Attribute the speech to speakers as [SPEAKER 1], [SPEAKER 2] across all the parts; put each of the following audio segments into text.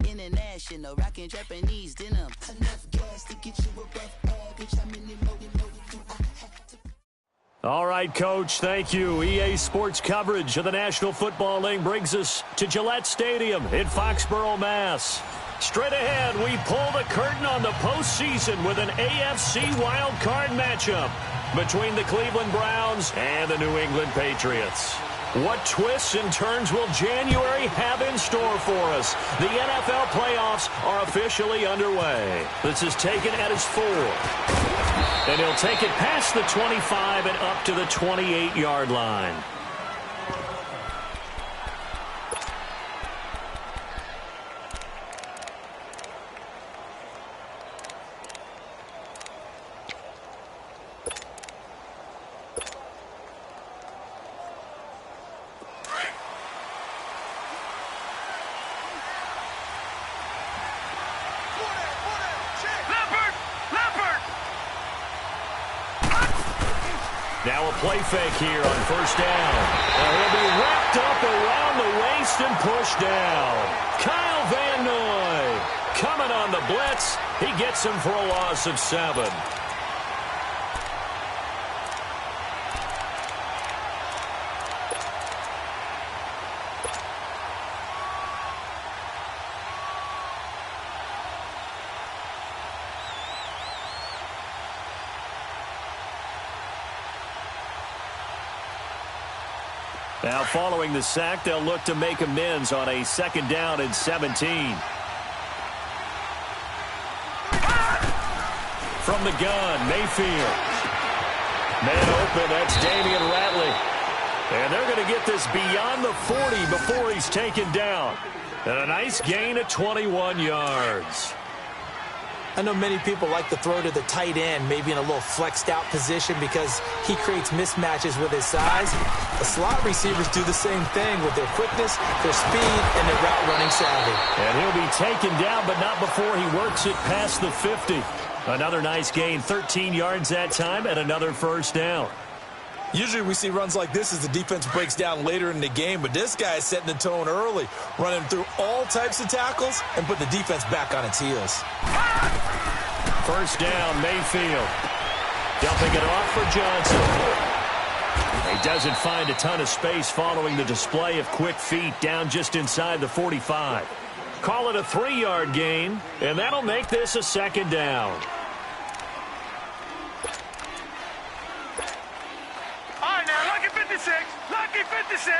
[SPEAKER 1] International, rockin' Japanese denim. Enough gas to get you above average. How many more do I have to...
[SPEAKER 2] All right, Coach, thank you. EA Sports coverage of the National Football League brings us to Gillette Stadium in Foxborough, Mass. Straight ahead, we pull the curtain on the postseason with an AFC wildcard matchup between the Cleveland Browns and the New England Patriots. What twists and turns will January have in store for us? The NFL playoffs are officially underway. This is taken at his 4. And he'll take it past the 25 and up to the 28-yard line. Now a play fake here on first down. He'll be wrapped up around the waist and pushed down. Kyle Van Noy coming on the blitz. He gets him for a loss of 7. Now following the sack, they'll look to make amends on a 2nd down and 17. From the gun, Mayfield. Man open, that's Damian Ratley. And they're going to get this beyond the 40 before he's taken down. And a nice gain of 21 yards.
[SPEAKER 3] I know many people like to throw to the tight end, maybe in a little flexed out position because he creates mismatches with his size. The slot receivers do the same thing with their quickness, their speed, and their route running savvy.
[SPEAKER 2] And he'll be taken down, but not before he works it past the 50. Another nice gain, 13 yards that time, and another first down.
[SPEAKER 4] Usually we see runs like this as the defense breaks down later in the game, but this guy is setting the tone early, running through all types of tackles and put the defense back on its heels.
[SPEAKER 2] First down, Mayfield. Dumping it off for Johnson. He doesn't find a ton of space following the display of quick feet down just inside the 45. Call it a 3-yard gain, and that'll make this a 2nd down.
[SPEAKER 5] All right, now, lucky 56. Lucky 56.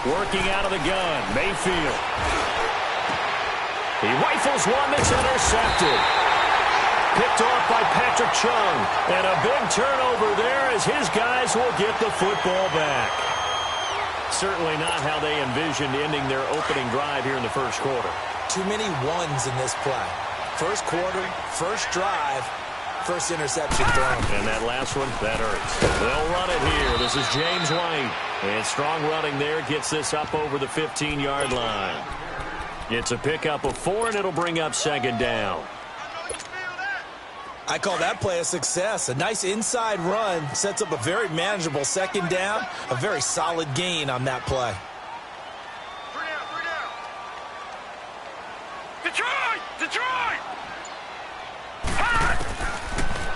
[SPEAKER 2] Working out of the gun, Mayfield. He rifles one that's intercepted. Picked off by Patrick Chung. And a big turnover there as his guys will get the football back. Certainly not how they envisioned ending their opening drive here in the first quarter.
[SPEAKER 3] Too many ones in this play. First quarter, first drive, first interception thrown.
[SPEAKER 2] And that last one, that hurts. They'll run it here. This is James White. And strong running there gets this up over the 15-yard line. It's a pickup of 4, and it'll bring up 2nd down.
[SPEAKER 4] I call that play a success. A nice inside run sets up a very manageable 2nd down. A very solid gain on that play.
[SPEAKER 5] Detroit!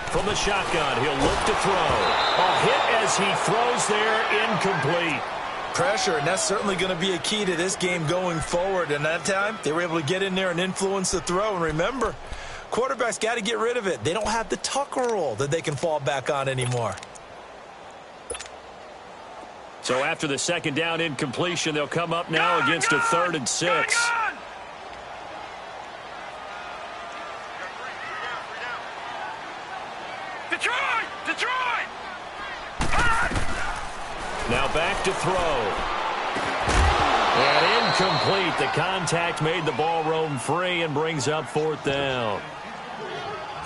[SPEAKER 2] From the shotgun, he'll look to throw. A hit as he throws there, incomplete.
[SPEAKER 4] Pressure, and that's certainly going to be a key to this game going forward. And that time, they were able to get in there and influence the throw. And remember, quarterbacks got to get rid of it. They don't have the Tucker rule that they can fall back on anymore.
[SPEAKER 2] So after the 2nd down incompletion, they'll come up now against a 3rd and 6.
[SPEAKER 5] Detroit!
[SPEAKER 2] Now back to throw. And incomplete. The contact made the ball roam free and brings up 4th down.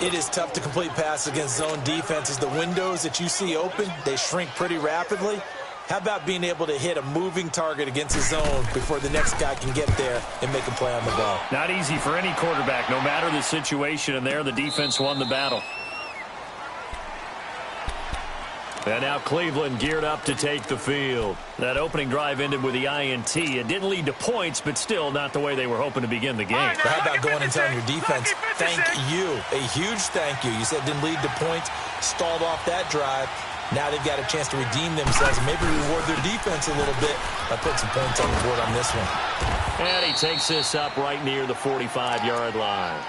[SPEAKER 4] It is tough to complete passes against zone defenses. The windows that you see open, they shrink pretty rapidly. How about being able to hit a moving target against his zone before the next guy can get there and make a play on the ball?
[SPEAKER 2] Not easy for any quarterback, no matter the situation, and there the defense won the battle. And now Cleveland geared up to take the field. That opening drive ended with the INT. It didn't lead to points, but still not the way they were hoping to begin the game.
[SPEAKER 4] But how about going and telling your defense, thank you, a huge thank you. You said it didn't lead to points, stalled off that drive. Now they've got a chance to redeem themselves and maybe reward their defense a little bit by putting some points on the board on this one.
[SPEAKER 2] And he takes this up right near the 45-yard line.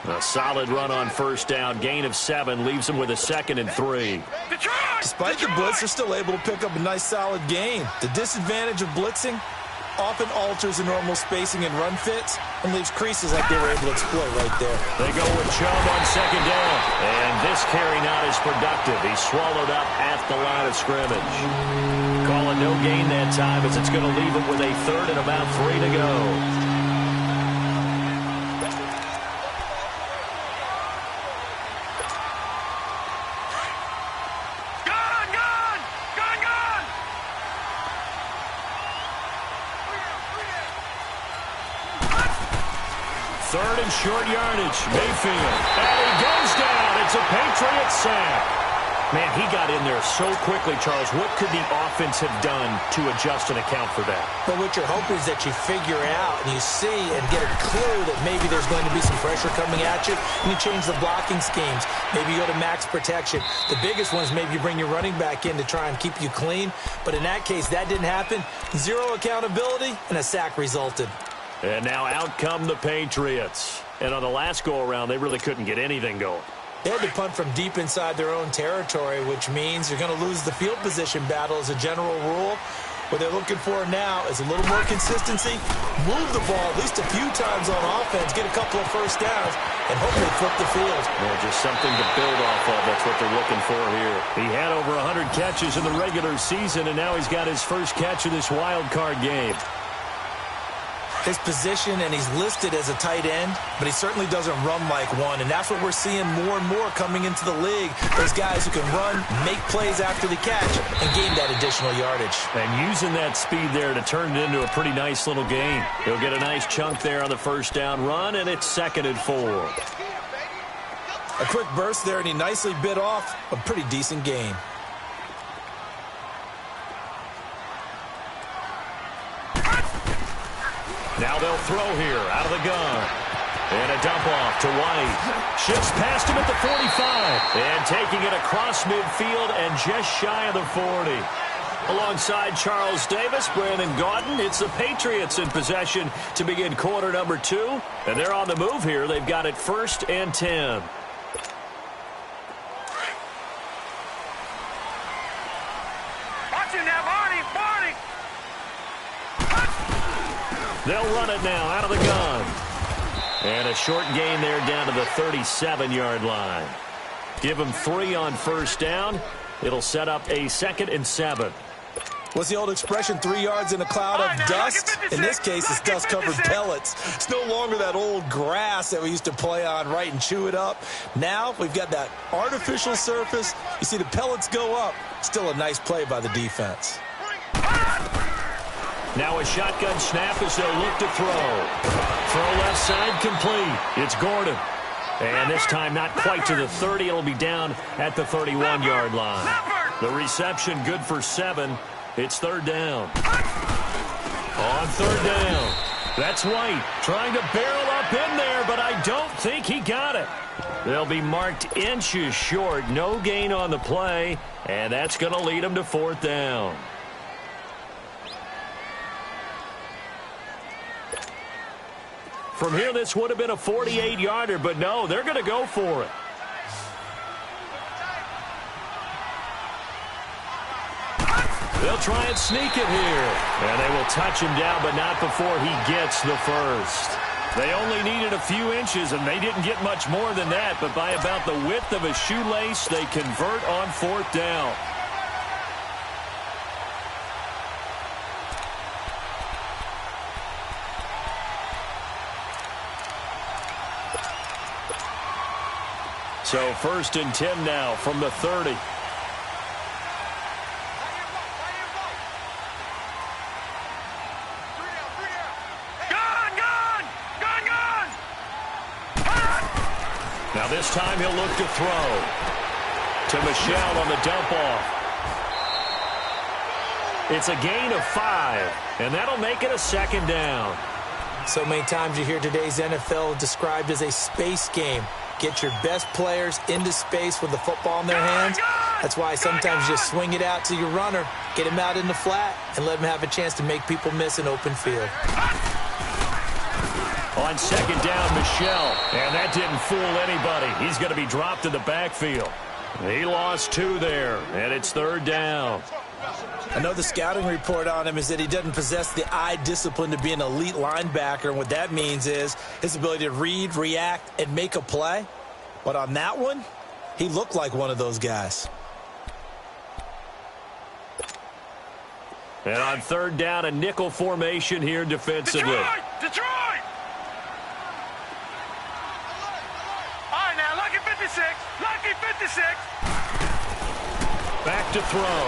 [SPEAKER 2] A solid run on first down. Gain of 7 leaves him with a 2nd and 3.
[SPEAKER 4] Despite the blitz, they're still able to pick up a nice solid gain. The disadvantage of blitzing often alters the normal spacing and run fits and leaves creases like they were able to exploit right there.
[SPEAKER 2] They go with Chubb on 2nd down. And this carry not as productive. He's swallowed up at the line of scrimmage. Calling no gain that time as it's going to leave him with a 3rd and about 3 to go. Third and short yardage. Mayfield. And he goes down. It's a Patriot sack. Man, he got in there so quickly, Charles. What could the offense have done to adjust and account for that?
[SPEAKER 3] But what you're hoping is that you figure out and you see and get a clue that maybe there's going to be some pressure coming at you, and you change the blocking schemes. Maybe you go to max protection. The biggest one is maybe you bring your running back in to try and keep you clean. But in that case, that didn't happen. Zero accountability, and a sack resulted.
[SPEAKER 2] And now out come the Patriots. And on the last go-around, they really couldn't get anything going.
[SPEAKER 3] They had to punt from deep inside their own territory, which means you're going to lose the field position battle as a general rule. What they're looking for now is a little more consistency, move the ball at least a few times on offense, get a couple of first downs, and hopefully flip the field.
[SPEAKER 2] Yeah, just something to build off of. That's what they're looking for here. He had over 100 catches in the regular season, and now he's got his first catch of this wild card game.
[SPEAKER 4] His position, and he's listed as a tight end, but he certainly doesn't run like one, and that's what we're seeing more and more coming into the league. Those guys who can run, make plays after the catch, and gain that additional yardage.
[SPEAKER 2] And using that speed there to turn it into a pretty nice little gain. He'll get a nice chunk there on the first down run, and it's 2nd and 4.
[SPEAKER 4] A quick burst there, and he nicely bit off a pretty decent gain.
[SPEAKER 2] Now they'll throw here out of the gun. And a dump off to White. Shifts past him at the 45. And taking it across midfield and just shy of the 40. Alongside Charles Davis, Brandon Gaudin, it's the Patriots in possession to begin quarter number 2. And they're on the move here. They've got it 1st and 10.
[SPEAKER 5] Watch it now, Barney.
[SPEAKER 2] They'll run it now out of the gun. And a short gain there down to the 37-yard line. Give them 3 on first down. It'll set up a 2nd and 7.
[SPEAKER 4] What's the old expression, 3 yards in a cloud of dust? In this case, it's dust-covered pellets. It's no longer that old grass that we used to play on, right, and chew it up. Now we've got that artificial surface. You see the pellets go up. Still a nice play by the defense.
[SPEAKER 2] Now a shotgun snap as they'll look to throw. Throw left side complete. It's Gordon. And this time not quite to the 30. It'll be down at the 31-yard line. The reception good for 7. It's 3rd down. On 3rd down. That's White trying to barrel up in there, but I don't think he got it. They'll be marked inches short. No gain on the play, and that's going to lead them to 4th down. From here, this would have been a 48-yarder, but no, they're going to go for it. They'll try and sneak it here. And they will touch him down, but not before he gets the first. They only needed a few inches, and they didn't get much more than that, but by about the width of a shoelace, they convert on 4th down. So 1st and 10 now from the 30. Now this time he'll look to throw. To Michel on the dump off. It's a gain of 5, and that'll make it a second down.
[SPEAKER 3] So many times you hear today's NFL described as a space game. Get your best players into space with the football in their hands. That's why sometimes you just swing it out to your runner, get him out in the flat, and let him have a chance to make people miss an open field.
[SPEAKER 2] On second down, Michel, and that didn't fool anybody. He's going to be dropped in the backfield. He lost 2 there, and it's third down.
[SPEAKER 4] I know the scouting report on him is that he doesn't possess the eye discipline to be an elite linebacker, and what that means is his ability to read, react, and make a play. But on that one, he looked like one of those guys.
[SPEAKER 2] And on third down, a nickel formation here defensively.
[SPEAKER 5] Detroit! All right, now, lucky 56. Lucky 56.
[SPEAKER 2] Back to throw.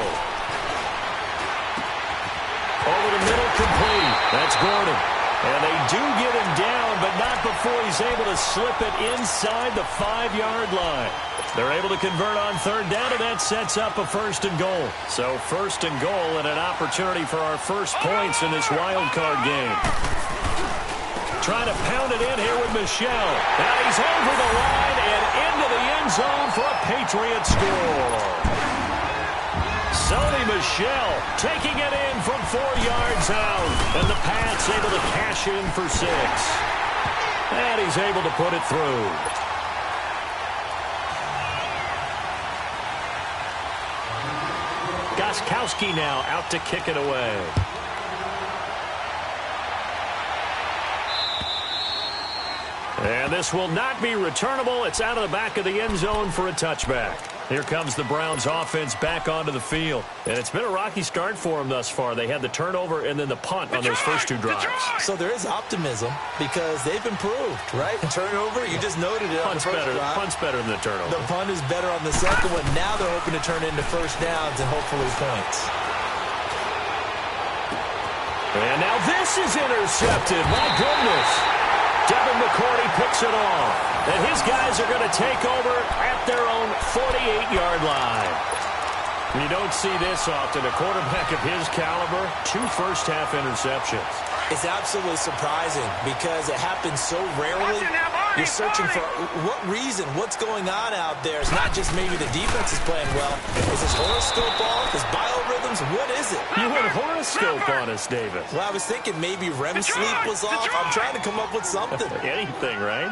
[SPEAKER 2] Over the middle, complete. That's Gordon. And they do get him down, but not before he's able to slip it inside the 5-yard line. They're able to convert on third down, and that sets up a first and goal. So first and goal and an opportunity for our first points in this wild card game. Trying to pound it in here with Michel. Now he's over the line and into the end zone for a Patriot score. Sony Michel taking it in from 4 yards out. And the Pats able to cash in for 6. And he's able to put it through. Gostkowski now out to kick it away. And this will not be returnable. It's out of the back of the end zone for a touchback. Here comes the Browns offense back onto the field. And it's been a rocky start for them thus far. They had the turnover and then the punt on those first 2 drives.
[SPEAKER 4] So there is optimism because they've improved, right? Turnover, you just noted it.
[SPEAKER 2] Punt's better than the turnover.
[SPEAKER 4] The punt is better on the second one. Now they're hoping to turn into first downs and hopefully points.
[SPEAKER 2] And now this is intercepted. My goodness. Devin McCourty picks it off. And his guys are going to take over at their own 48-yard line. You don't see this often. A quarterback of his caliber, 2 first-half interceptions.
[SPEAKER 4] It's absolutely surprising because it happens so rarely. You're searching for what reason, what's going on out there. It's not just maybe the defense is playing well. Is his horoscope off? His biorhythms? What is it?
[SPEAKER 2] You went horoscope on us, David.
[SPEAKER 4] Well, I was thinking maybe REM sleep was off. I'm trying to come up with something.
[SPEAKER 2] Anything, right?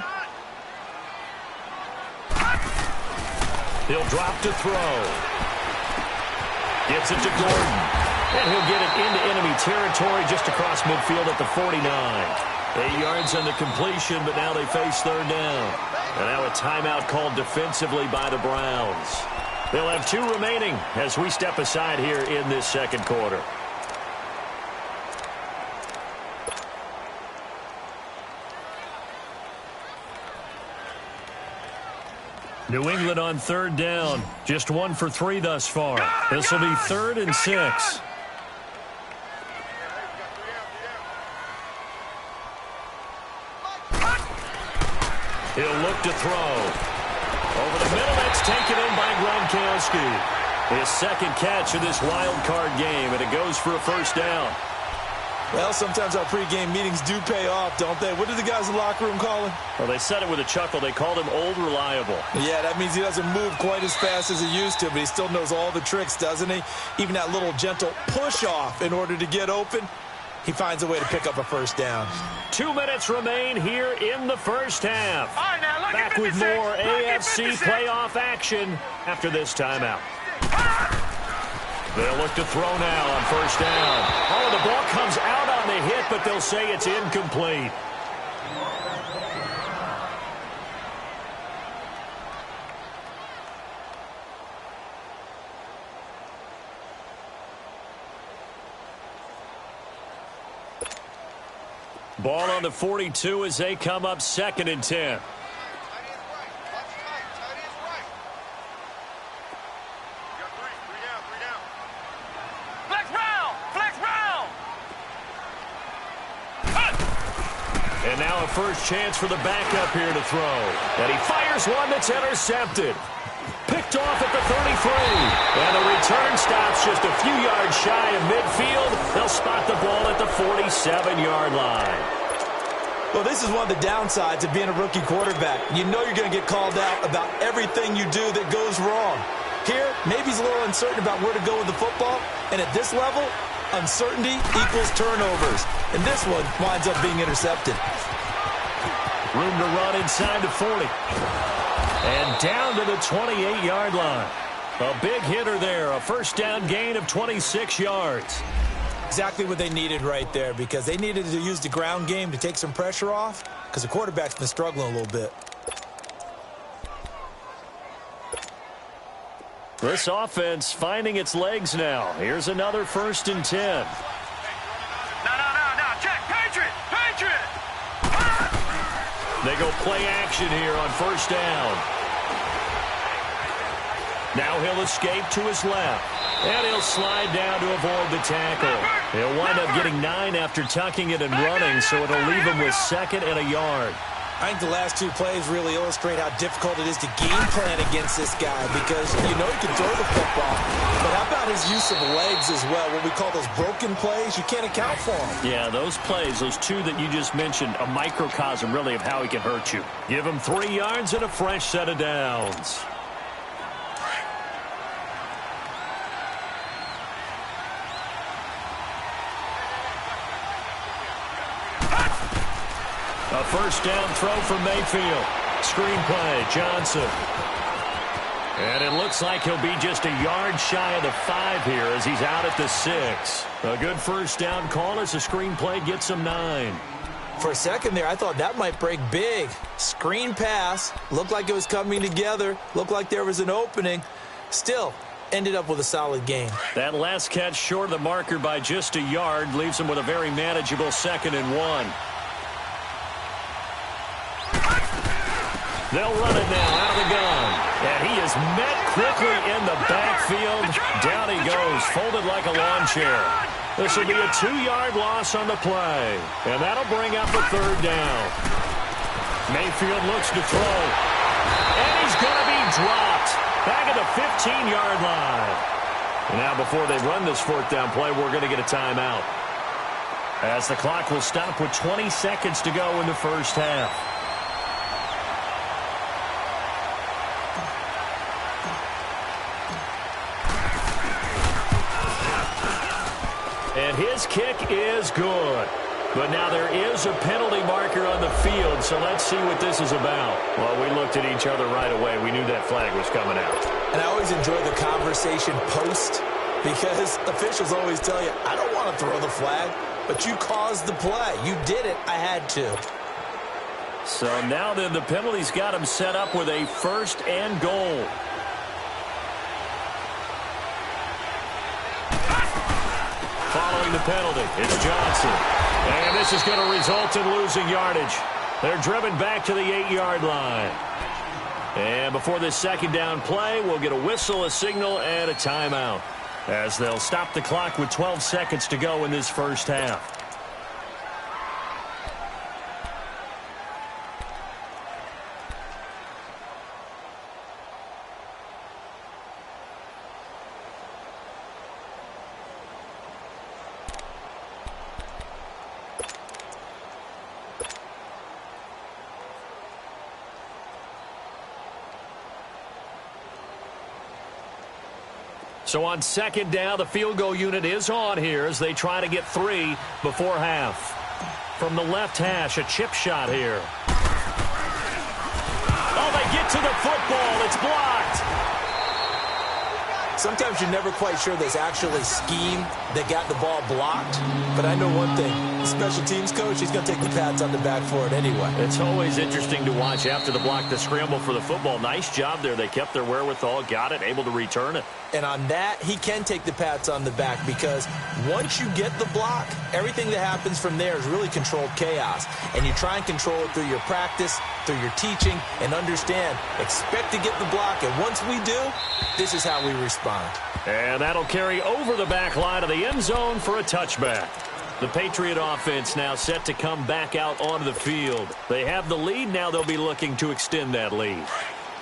[SPEAKER 2] He'll drop to throw. Gets it to Gordon. And he'll get it into enemy territory just across midfield at the 49. 8 yards on the completion, but now they face third down. And now a timeout called defensively by the Browns. They'll have 2 remaining as we step aside here in this second quarter. New England on third down. Just 1 for 3 thus far. This will be 3rd and 6. He'll look to throw. Over the middle, that's taken in by Gronkowski. His second catch of this wild card game, and it goes for a first down.
[SPEAKER 4] Well, sometimes our pregame meetings do pay off, don't they? What did the guys in the locker room call him?
[SPEAKER 2] Well, they said it with a chuckle. They called him Old Reliable.
[SPEAKER 4] Yeah, that means he doesn't move quite as fast as he used to, but he still knows all the tricks, doesn't he? Even that little gentle push-off in order to get open. He finds a way to pick up a first down.
[SPEAKER 2] 2 minutes remain here in the first half.
[SPEAKER 5] All right, now,
[SPEAKER 2] Back with more AFC playoff action after this timeout. They'll look to throw now on first down. Oh, the ball comes out on the hit, but they'll say it's incomplete. Ball on the 42 as they come up 2nd and 10. And now a first chance for the backup here to throw. And he fires Here's one that's intercepted. Picked off at the 33. And the return stops just a few yards shy of midfield. They'll spot the ball at the 47-yard line.
[SPEAKER 4] Well, this is one of the downsides of being a rookie quarterback. You know you're going to get called out about everything you do that goes wrong. Here, maybe he's a little uncertain about where to go with the football. And at this level, uncertainty equals turnovers. And this one winds up being intercepted.
[SPEAKER 2] Room to run inside the 40. And down to the 28-yard line. A big hitter there. A first down gain of 26 yards.
[SPEAKER 4] Exactly what they needed right there, because they needed to use the ground game to take some pressure off, because the quarterback's been struggling a little bit.
[SPEAKER 2] This offense finding its legs now. Here's another 1st and 10.
[SPEAKER 5] No. Check. Patriot.
[SPEAKER 2] They go play action here on 1st down. Now he'll escape to his left. And he'll slide down to avoid the tackle. He'll wind up getting 9 after tucking it and running, so it'll leave him with 2nd and a yard.
[SPEAKER 4] I think the last 2 plays really illustrate how difficult it is to game plan against this guy, because you know he can throw the football, but how about his use of legs as well? What we call those broken plays, you can't account for them.
[SPEAKER 2] Yeah, those plays, those 2 that you just mentioned, a microcosm really of how he can hurt you. Give him 3 yards and a fresh set of downs. A first down throw for Mayfield. Screen play, Johnson. And it looks like he'll be just a yard shy of the 5 here as he's out at the 6. A good first down call as the screen play gets him 9.
[SPEAKER 3] For a second there, I thought that might break big. Screen pass. Looked like it was coming together. Looked like there was an opening. Still, ended up with a solid gain.
[SPEAKER 2] That last catch short of the marker by just a yard leaves him with a very manageable 2nd and 1. They'll run it now out of the gun. And he is met quickly in the backfield. Down he goes, folded like a lawn chair. This will be a 2-yard loss on the play. And that'll bring up a 3rd down. Mayfield looks to throw. And he's going to be dropped. Back at the 15-yard line. And now before they run this 4th down play, we're going to get a timeout. As the clock will stop with 20 seconds to go in the first half. And his kick is good. But now there is a penalty marker on the field, so let's see what this is about. Well, we looked at each other right away. We knew that flag was coming out.
[SPEAKER 3] And I always enjoy the conversation post, because officials always tell you, I don't want to throw the flag, but you caused the play. You did it. I had to.
[SPEAKER 2] So now then the penalty's got him set up with a 1st and goal. Following the penalty, it's Johnson. And this is going to result in losing yardage. They're driven back to the 8-yard line. And before this 2nd down play, we'll get a whistle, a signal, and a timeout, as they'll stop the clock with 12 seconds to go in this first half. So on 2nd down, the field goal unit is on here as they try to get 3 before half. From the left hash, a chip shot here. Oh, they get to the football. It's blocked.
[SPEAKER 3] Sometimes you're never quite sure there's actually scheme that got the ball blocked. But I know one thing. The special teams coach, he's going to take the pats on the back for it anyway.
[SPEAKER 2] It's always interesting to watch after the block, the scramble for the football. Nice job there. They kept their wherewithal, got it, able to return it.
[SPEAKER 3] And on that, he can take the pats on the back, because once you get the block, everything that happens from there is really controlled chaos. And you try and control it through your practice, through your teaching, and understand, expect to get the block. And once we do, this is how we respond.
[SPEAKER 2] And that'll carry over the back line of the end zone for a touchback. The Patriot offense now set to come back out onto the field. They have the lead. Now they'll be looking to extend that lead.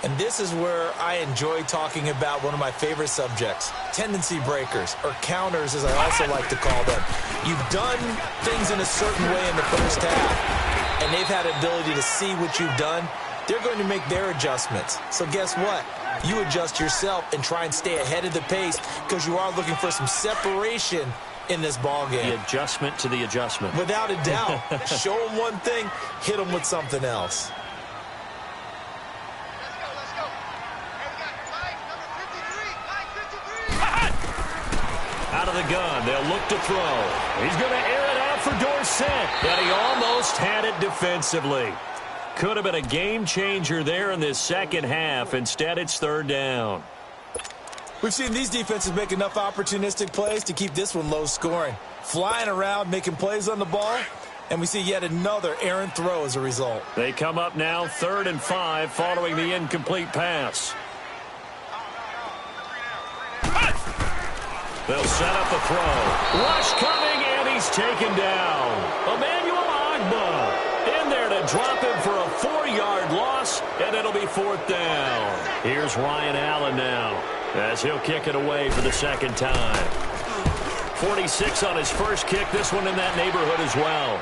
[SPEAKER 3] And this is where I enjoy talking about one of my favorite subjects, tendency breakers, or counters as I also like to call them. You've done things in a certain way in the first half, and they've had the ability to see what you've done. They're going to make their adjustments. So guess what? You adjust yourself and try and stay ahead of the pace because you are looking for some separation in this ball game.
[SPEAKER 2] The adjustment to the adjustment.
[SPEAKER 3] Without a doubt. Show them one thing, hit them with something else.
[SPEAKER 2] Out of the gun, they'll look to throw. He's going to air it out for Dorsett, but he almost had it defensively. Could have been a game changer there in this second half. Instead, it's third down.
[SPEAKER 4] We've seen these defenses make enough opportunistic plays to keep this one low scoring. Flying around, making plays on the ball, and we see yet another errant throw as a result.
[SPEAKER 2] They come up now 3rd and 5 following the incomplete pass. They'll set up a throw. Rush coming, and he's taken down. Emmanuel Ogbah in there to drop him for a 4-yard loss, and it'll be 4th down. Here's Ryan Allen now, as he'll kick it away for the second time. 46 on his first kick, this one in that neighborhood as well.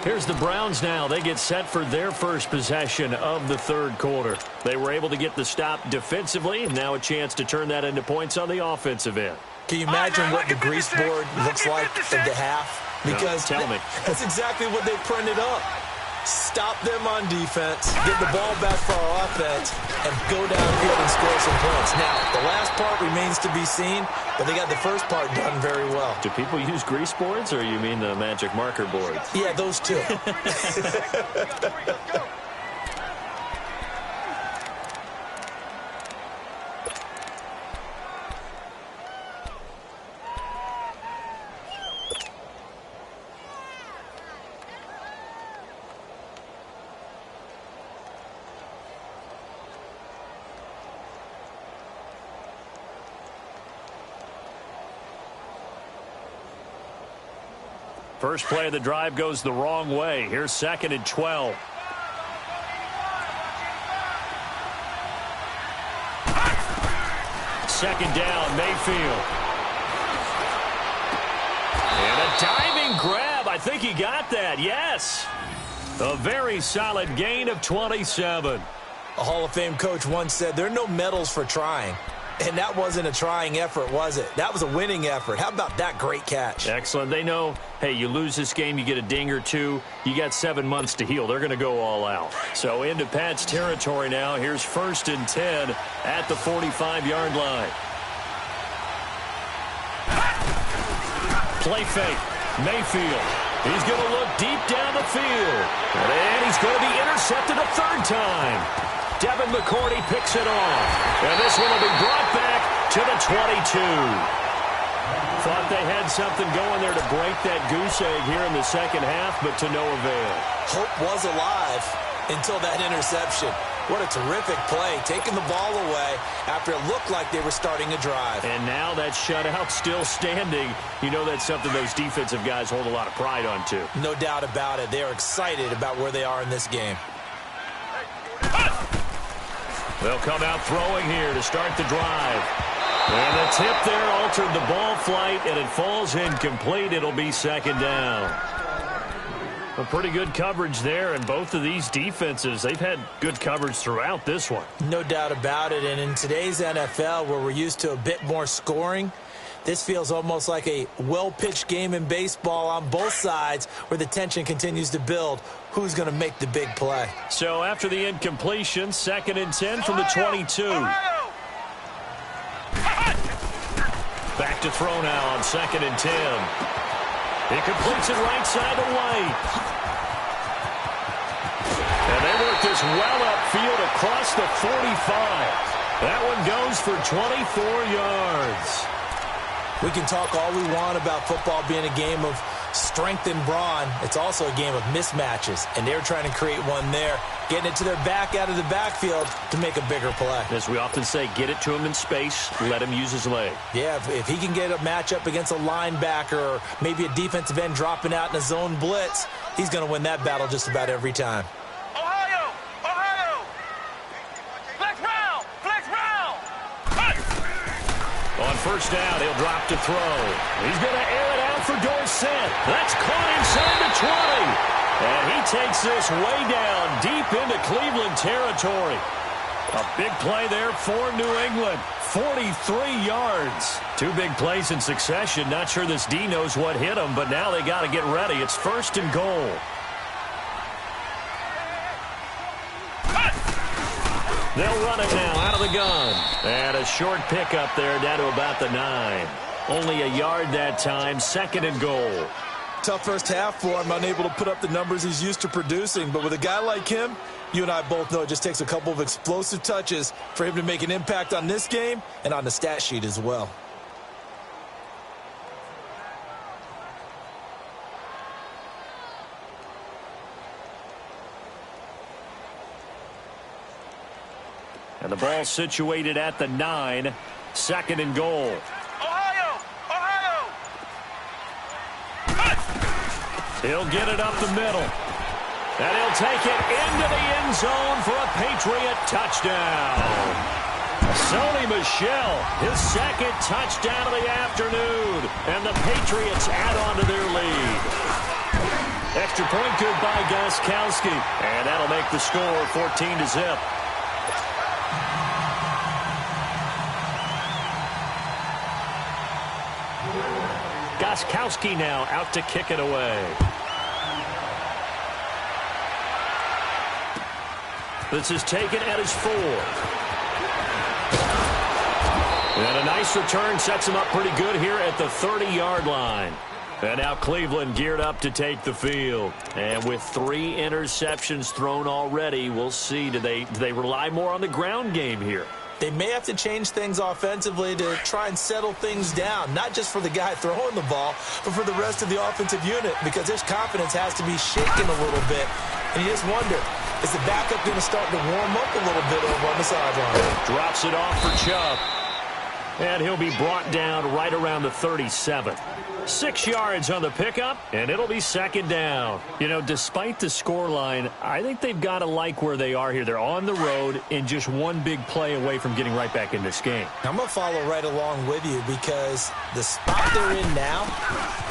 [SPEAKER 2] Here's the Browns now. They get set for their first possession of the third quarter. They were able to get the stop defensively, and now a chance to turn that into points on the offensive end.
[SPEAKER 3] Can you imagine what the grease board looks like at the half? Because
[SPEAKER 2] no, tell me.
[SPEAKER 3] That's exactly what they printed up. Stop them on defense, get the ball back for our offense, and go downfield and score some points. Now, the last part remains to be seen, but they got the first part done very well.
[SPEAKER 2] Do people use grease boards, or you mean the magic marker boards?
[SPEAKER 3] Yeah, those two.
[SPEAKER 2] First play of the drive goes the wrong way. Here's 2nd and 12. Second down, Mayfield. And a diving grab. I think he got that. Yes. A very solid gain of 27.
[SPEAKER 3] A Hall of Fame coach once said, there are no medals for trying. And that wasn't a trying effort, was it? That was a winning effort. How about that great catch?
[SPEAKER 2] Excellent. They know, hey, you lose this game, you get a ding or two. You got 7 months to heal. They're going to go all out. So into Pat's territory now. Here's 1st and 10 at the 45-yard line. Play fake. Mayfield. He's going to look deep down the field. And he's going to be intercepted a 3rd time. Devin McCourty picks it off. And this one will be brought back to the 22. Thought they had something going there to break that goose egg here in the second half, but to no avail.
[SPEAKER 3] Hope was alive until that interception. What a terrific play, taking the ball away after it looked like they were starting a drive.
[SPEAKER 2] And now that shutout still standing. You know that's something those defensive guys hold a lot of pride on, too.
[SPEAKER 3] No doubt about it. They are excited about where they are in this game.
[SPEAKER 2] They'll come out throwing here to start the drive. And the tip there altered the ball flight, and it falls incomplete. It'll be 2nd down. A pretty good coverage there, and both of these defenses, they've had good coverage throughout this one.
[SPEAKER 3] No doubt about it, and in today's NFL, where we're used to a bit more scoring, this feels almost like a well-pitched game in baseball on both sides where the tension continues to build. Who's going to make the big play?
[SPEAKER 2] So after the incompletion, 2nd and 10 from the 22. Back to throw now on 2nd and 10. He completes it right side to White. And they work this well upfield across the 45. That one goes for 24 yards.
[SPEAKER 3] We can talk all we want about football being a game of strength and brawn. It's also a game of mismatches, and they're trying to create one there, getting it to their back out of the backfield to make a bigger play.
[SPEAKER 2] As we often say, get it to him in space, let him use his leg.
[SPEAKER 3] Yeah, if he can get a matchup against a linebacker or maybe a defensive end dropping out in a zone blitz, he's going to win that battle just about every time.
[SPEAKER 5] Ohio! Ohio! Flex round! Flex round! Hey!
[SPEAKER 2] On first down, he'll drop to throw. He's going to air it out for Dorsett. That's caught inside the 20. And he takes this way down deep into Cleveland territory. A big play there for New England. 43 yards. Two big plays in succession. Not sure this D knows what hit him, but now they got to get ready. It's first and goal. They'll run it now out of the gun. And a short pickup there down to about the 9. Only a yard that time. Second and goal.
[SPEAKER 4] Tough first half for him, unable to put up the numbers he's used to producing. But with a guy like him, you and I both know it just takes a couple of explosive touches for him to make an impact on this game and on the stat sheet as well.
[SPEAKER 2] And the ball situated at the 9. Second and goal.
[SPEAKER 5] Ohio! Ohio!
[SPEAKER 2] He'll get it up the middle. And he'll take it into the end zone for a Patriot touchdown. Sony Michel, his second touchdown of the afternoon. And the Patriots add on to their lead. Extra point good by Gostkowski. And that'll make the score 14-0. Gostkowski now out to kick it away. This is taken at his 4. And a nice return sets him up pretty good here at the 30-yard line. And now Cleveland geared up to take the field. And with 3 interceptions thrown already, we'll see. Do they rely more on the ground game here?
[SPEAKER 3] They may have to change things offensively to try and settle things down, not just for the guy throwing the ball, but for the rest of the offensive unit, because his confidence has to be shaken a little bit. And you just wonder, is the backup going to start to warm up a little bit over on the sideline?
[SPEAKER 2] Drops it off for Chubb. And he'll be brought down right around the 37. 6 yards on the pickup, and it'll be second down. You know, despite the scoreline, I think they've got to like where they are here. They're on the road and just one big play away from getting right back in this game.
[SPEAKER 3] I'm going to follow right along with you because the spot they're in now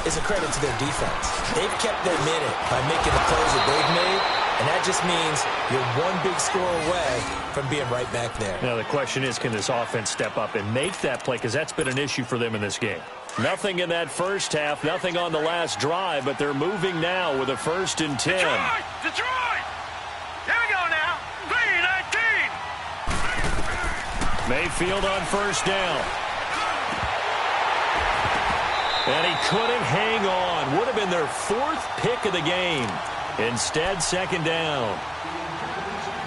[SPEAKER 3] is a credit to their defense. They've kept them in it by making the plays that they've made, and that just means you're one big score away from being right back there.
[SPEAKER 2] Now, the question is, can this offense step up and make that play? Because that's been an issue for them in this game. Nothing in that first half, nothing on the last drive, but they're moving now with a 1st and 10.
[SPEAKER 5] Detroit! Here we go now. 3-19.
[SPEAKER 2] Mayfield on first down. And he couldn't hang on. Would have been their 4th pick of the game. Instead, second down.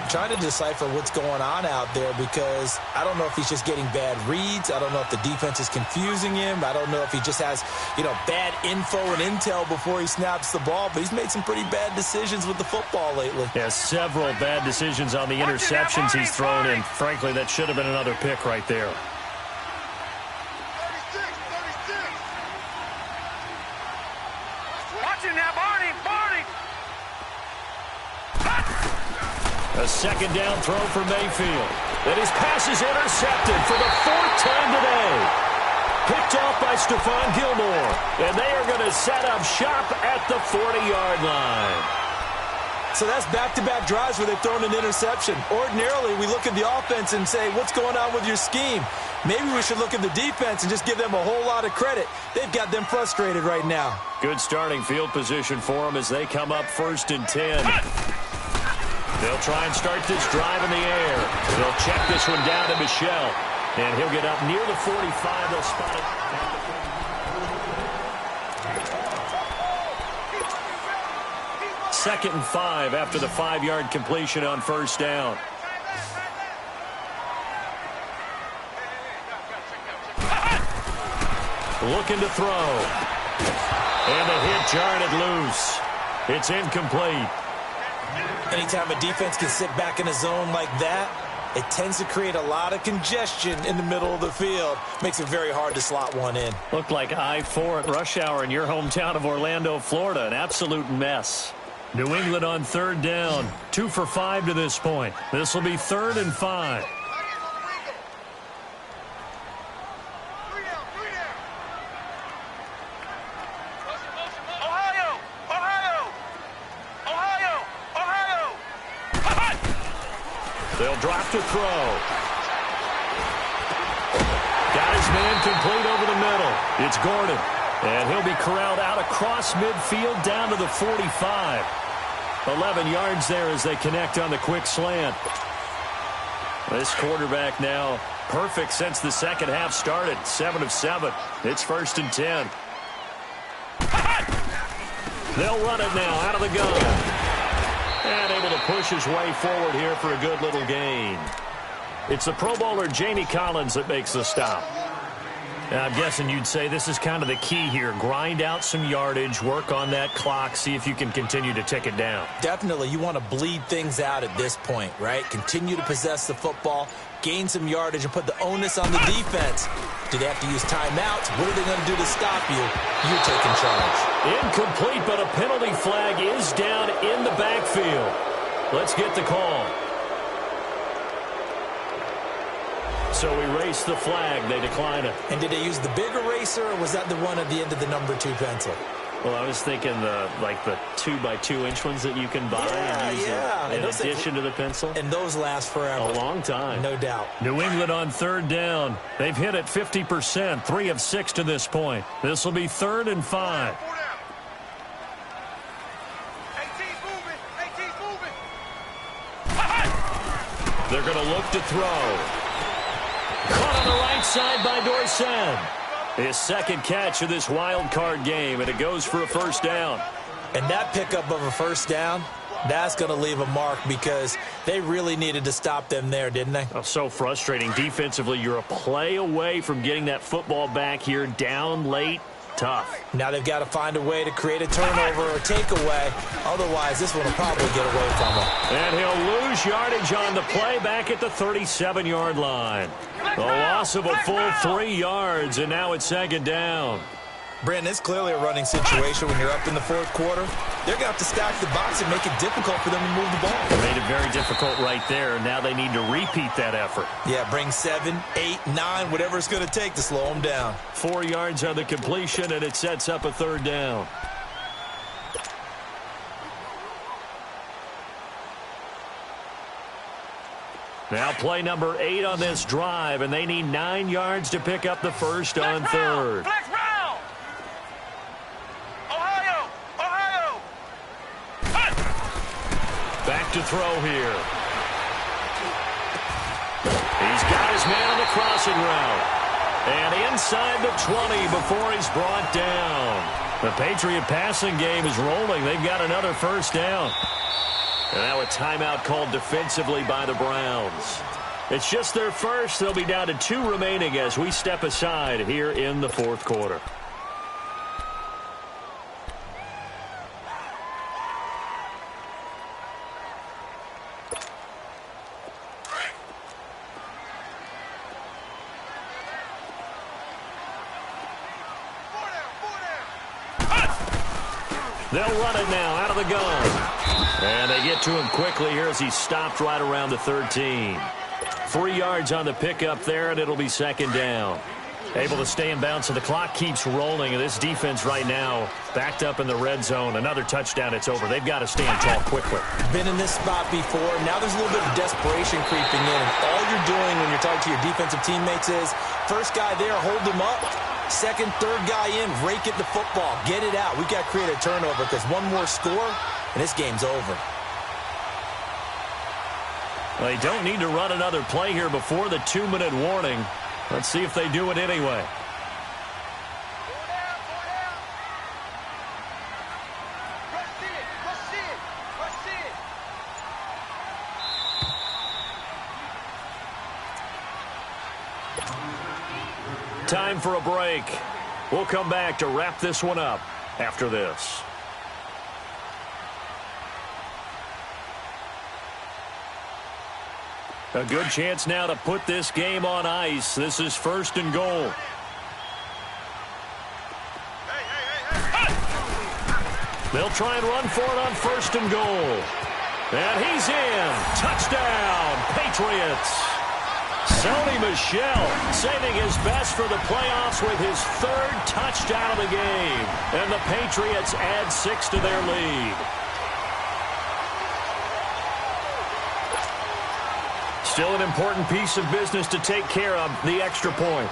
[SPEAKER 3] Trying to decipher what's going on out there because I don't know if he's just getting bad reads. I don't know if the defense is confusing him. I don't know if he just has, bad info and intel before he snaps the ball. But he's made some pretty bad decisions with the football lately.
[SPEAKER 2] Yeah, several bad decisions on the interceptions he's thrown in. Frankly, that should have been another pick right there.
[SPEAKER 5] 36. Watch it now, Barney.
[SPEAKER 2] A second down throw for Mayfield. And his pass is intercepted for the 4th time today. Picked off by Stephon Gilmore. And they are going to set up shop at the 40-yard line.
[SPEAKER 3] So that's back-to-back drives where they've thrown an interception. Ordinarily, we look at the offense and say, what's going on with your scheme? Maybe we should look at the defense and just give them a whole lot of credit. They've got them frustrated right now.
[SPEAKER 2] Good starting field position for them as they come up 1st and 10. They'll try and start this drive in the air. They'll check this one down to Michel. And he'll get up near the 45. They'll spot it. 2nd and 5 after the 5-yard completion on first down. Looking to throw. And the hit turn it loose. It's incomplete.
[SPEAKER 4] Anytime a defense can sit back in a zone like that, it tends to create a lot of congestion in the middle of the field. Makes it very hard to slot one in.
[SPEAKER 2] Looked like I-4 at rush hour in your hometown of Orlando, Florida. An absolute mess. New England on third down. 2 for 5 to this point. This will be 3rd and 5. They'll drop to throw. Got his man complete over the middle. It's Gordon. And he'll be corralled out across midfield down to the 45. 11 yards there as they connect on the quick slant. This quarterback now perfect since the second half started. 7 of 7. It's 1st and 10. They'll run it now out of the gun. And able to push his way forward here for a good little gain. It's the Pro Bowler Jamie Collins that makes the stop. Now, I'm guessing you'd say this is kind of the key here. Grind out some yardage, work on that clock, see if you can continue to tick it down.
[SPEAKER 4] Definitely. You want to bleed things out at this point, right? Continue to possess the football, gain some yardage, and put the onus on the defense. Do they have to use timeouts? What are they going to do to stop you? You're taking charge.
[SPEAKER 2] Incomplete, but a penalty flag is down in the backfield. Let's get the call. So erase the flag. They decline it.
[SPEAKER 4] And did they use the big eraser, or was that the one at the end of the number 2 pencil?
[SPEAKER 2] Well, I was thinking the 2x2-inch ones that you can buy and use in addition to the pencil.
[SPEAKER 4] And those last forever.
[SPEAKER 2] A long time.
[SPEAKER 4] No doubt.
[SPEAKER 2] New England on third down. They've hit it 50%, 3 of 6 to this point. This will be 3rd and 5. They're going to look to throw. Caught on the right side by Dorsett. His second catch of this wild card game, and it goes for a 1st down.
[SPEAKER 4] And that pickup of a 1st down, that's going to leave a mark because they really needed to stop them there, didn't they?
[SPEAKER 2] Oh, so frustrating. Defensively, you're a play away from getting that football back here down late. Tough.
[SPEAKER 4] Now they've got to find a way to create a turnover or takeaway. Otherwise, this one will probably get away from them.
[SPEAKER 2] And he'll lose yardage on the play back at the 37-yard line. The loss of a full 3 yards, and now it's 2nd down.
[SPEAKER 4] Brandon, it's clearly a running situation when you're up in the 4th quarter. They're going to have to stack the box and make it difficult for them to move the ball.
[SPEAKER 2] They made it very difficult right there. Now they need to repeat that effort.
[SPEAKER 4] Yeah, bring 7, 8, 9, whatever it's going to take to slow them down.
[SPEAKER 2] 4 yards on the completion, and it sets up a 3rd down. Now play number 8 on this drive, and they need 9 yards to pick up the first on 3rd.
[SPEAKER 5] Flex round! Ohio! Ohio!
[SPEAKER 2] Back to throw here. He's got his man on the crossing route. And inside the 20 before he's brought down. The Patriot passing game is rolling. They've got another 1st down. And now a timeout called defensively by the Browns. It's just their first. They'll be down to 2 remaining as we step aside here in the 4th quarter. They'll run it now out of the gun. And they get to him quickly here as he stopped right around the 13. 3 yards on the pickup there, and it'll be 2nd down. Able to stay in bounds, so the clock keeps rolling. And this defense right now backed up in the red zone. Another touchdown, it's over. They've got to stand tall quickly.
[SPEAKER 4] Been in this spot before. Now there's a little bit of desperation creeping in. And all you're doing when you're talking to your defensive teammates is, first guy there, hold him up. Second, third guy in, rake at the football. Get it out. We've got to create a turnover because one more score, and this game's over.
[SPEAKER 2] Well, they don't need to run another play here before the 2-minute warning. Let's see if they do it anyway. Time for a break. We'll come back to wrap this one up. after this. A good chance now to put this game on ice. This is 1st and goal. They'll try and run for it on 1st and goal. And he's in. Touchdown, Patriots. Sony Michel saving his best for the playoffs with his 3rd touchdown of the game. And the Patriots add 6 to their lead. Still an important piece of business to take care of, the extra point.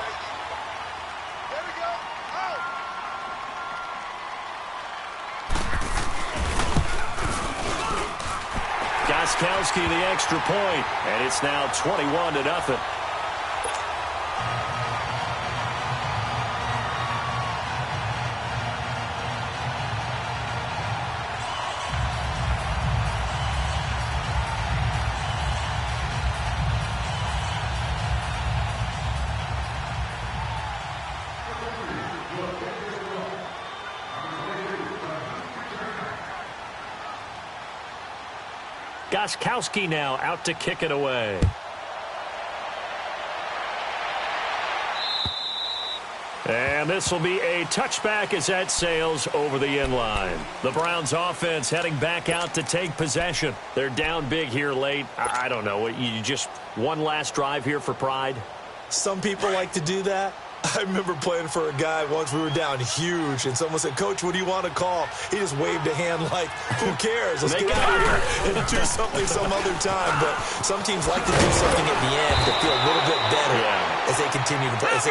[SPEAKER 2] Gostkowski the extra point, and it's now 21-0. Gostkowski now out to kick it away. And this will be a touchback as that sails over the end line. The Browns offense heading back out to take possession. They're down big here late. I don't know. You just one last drive here for pride?
[SPEAKER 4] Some people like to do that. I remember playing for a guy once. We were down huge, and someone said, "Coach, what do you want to call?" He just waved a hand like, "Who cares? Let's get out of here and do something some other time." But some teams like to do something at the end to feel a little bit better as they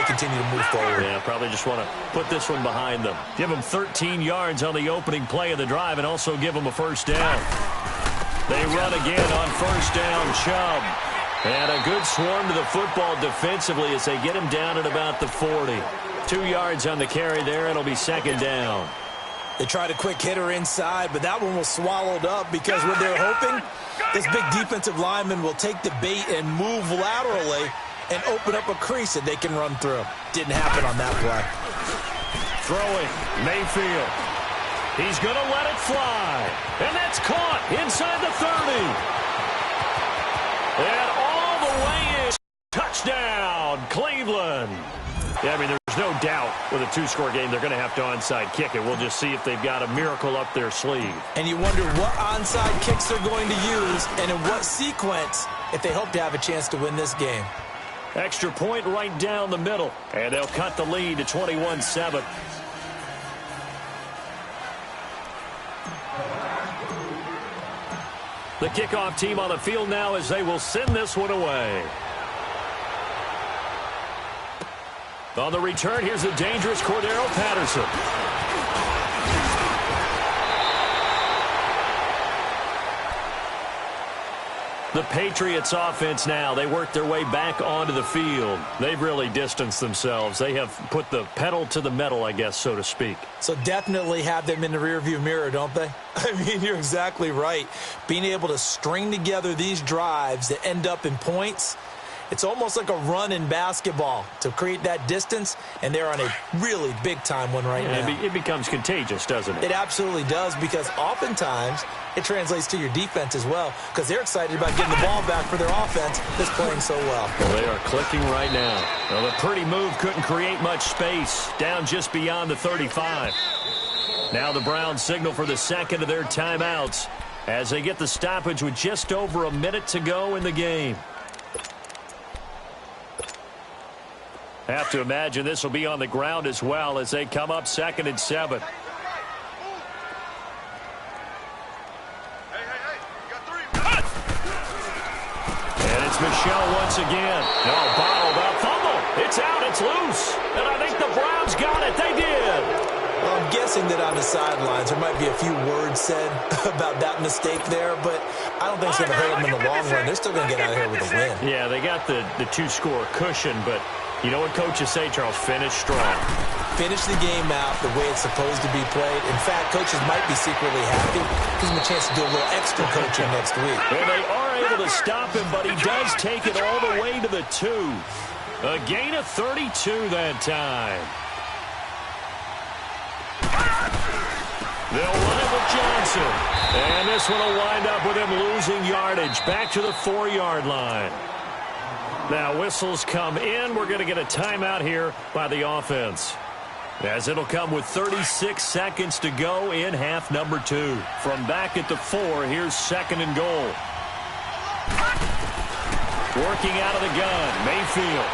[SPEAKER 4] continue to move forward.
[SPEAKER 2] Yeah, probably just want to put this one behind them. Give them 13 yards on the opening play of the drive, and also give them a 1st down. They run again on 1st down, Chubb. And a good swarm to the football defensively as they get him down at about the 40. 2 yards on the carry there. It'll be 2nd down.
[SPEAKER 4] They tried a quick hitter inside, but that one was swallowed up because what they're hoping, this big defensive lineman will take the bait and move laterally and open up a crease that they can run through. Didn't happen on that play.
[SPEAKER 2] Throwing, Mayfield. He's going to let it fly. And that's caught inside the 30. And all the way in. Touchdown, Cleveland. Yeah, I mean, there's no doubt with a 2-score game they're going to have to onside kick it. We'll just see if they've got a miracle up their sleeve.
[SPEAKER 4] And you wonder what onside kicks they're going to use and in what sequence if they hope to have a chance to win this game.
[SPEAKER 2] Extra point right down the middle. And they'll cut the lead to 21-7. The kickoff team on the field now as they will send this one away. On the return, here's a dangerous Cordero Patterson. The Patriots offense now, they work their way back onto the field. They've really distanced themselves. They have put the pedal to the metal, I guess, so to speak.
[SPEAKER 4] So definitely have them in the rearview mirror, don't they? I mean, you're exactly right. Being able to string together these drives that end up in points, it's almost like a run in basketball to create that distance, and they're on a really big-time one right now.
[SPEAKER 2] It becomes contagious, doesn't it?
[SPEAKER 4] It absolutely does, because oftentimes it translates to your defense as well, because they're excited about getting the ball back for their offense that's playing so well.
[SPEAKER 2] Well, they are clicking right now. Well, the pretty move couldn't create much space, down just beyond the 35. Now the Browns signal for the second of their timeouts as they get the stoppage with just over a minute to go in the game. Have to imagine this will be on the ground as well as they come up 2nd and 7. And it's Michel once again. No, bottled up. Fumble. It's out. It's loose. And I think the Browns got it. They did.
[SPEAKER 4] Well, I'm guessing that on the sidelines there might be a few words said about that mistake there, but I don't think it's going to hurt them in the long run. They're still going to get out of here with a win.
[SPEAKER 2] Yeah, they got the 2-score cushion, but you know what coaches say, Charles? Finish strong.
[SPEAKER 4] Finish the game out the way it's supposed to be played. In fact, coaches might be secretly happy. Gives them a chance to do a little extra coaching next week.
[SPEAKER 2] And they are able to stop him, but he does take it all the way to the 2. A gain of 32 that time. They'll run it with Johnson. And this one will wind up with him losing yardage back to the 4-yard line. Now whistles come in. We're going to get a timeout here by the offense, as it'll come with 36 seconds to go in half number 2. From back at the 4, here's 2nd and goal. Working out of the gun, Mayfield.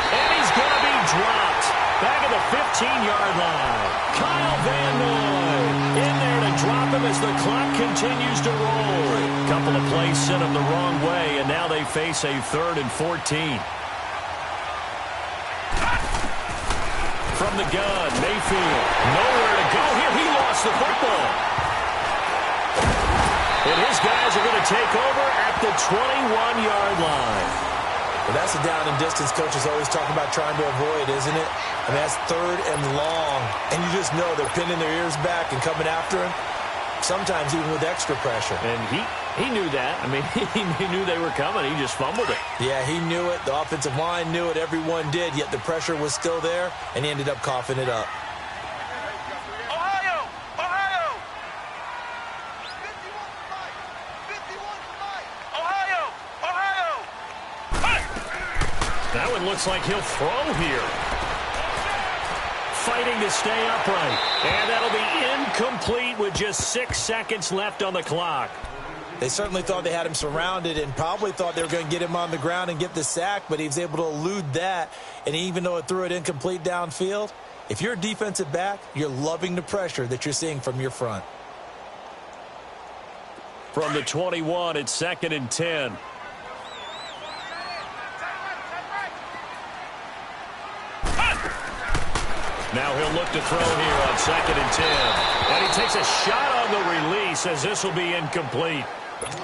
[SPEAKER 2] And he's going to be dropped back at the 15-yard line. Kyle Van Noy in there to drop him as the clock continues to roll. Couple of plays sent him the wrong way, and now they face a 3rd and 14. From the gun, Mayfield. Nowhere to go here. He lost the football. And his guys are going to take over at the 21-yard line.
[SPEAKER 4] Well, that's a down and distance coaches always talk about trying to avoid, isn't it? I mean, that's 3rd and long. And you just know they're pinning their ears back and coming after him, sometimes even with extra pressure.
[SPEAKER 2] And he knew that. I mean, he knew they were coming. He just fumbled it.
[SPEAKER 4] Yeah, he knew it. The offensive line knew it. Everyone did, yet the pressure was still there, and he ended up coughing it up.
[SPEAKER 5] Ohio! Ohio! 51 Ohio! Ohio!
[SPEAKER 2] That one looks like he'll throw here. Fighting to stay upright. And that'll be incomplete with just 6 seconds left on the clock.
[SPEAKER 4] They certainly thought they had him surrounded and probably thought they were going to get him on the ground and get the sack, but he was able to elude that. And even though it threw it incomplete downfield, if you're a defensive back, you're loving the pressure that you're seeing from your front.
[SPEAKER 2] From the 21, it's 2nd and 10. Now he'll look to throw here on 2nd and 10. And he takes a shot on the release as this will be incomplete.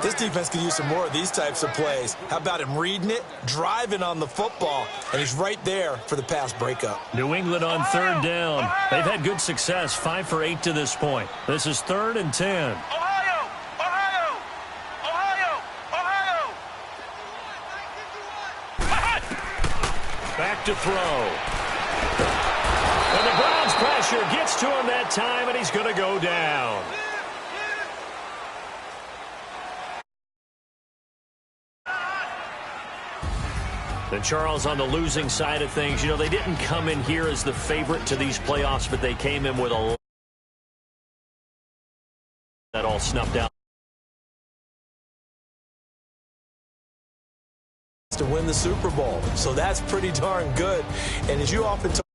[SPEAKER 4] This defense could use some more of these types of plays. How about him reading it, driving on the football, and he's right there for the pass breakup.
[SPEAKER 2] New England on 3rd down. They've had good success, 5 for 8 to this point. This is 3rd and 10.
[SPEAKER 5] Ohio! Ohio! Ohio! Ohio!
[SPEAKER 2] Back to throw. And the Browns pressure gets to him that time, and he's going to go down. And Charles, on the losing side of things, you know, they didn't come in here as the favorite to these playoffs, but they came in with a lot that all snuffed out.
[SPEAKER 4] To win the Super Bowl. So that's pretty darn good. And as you often talk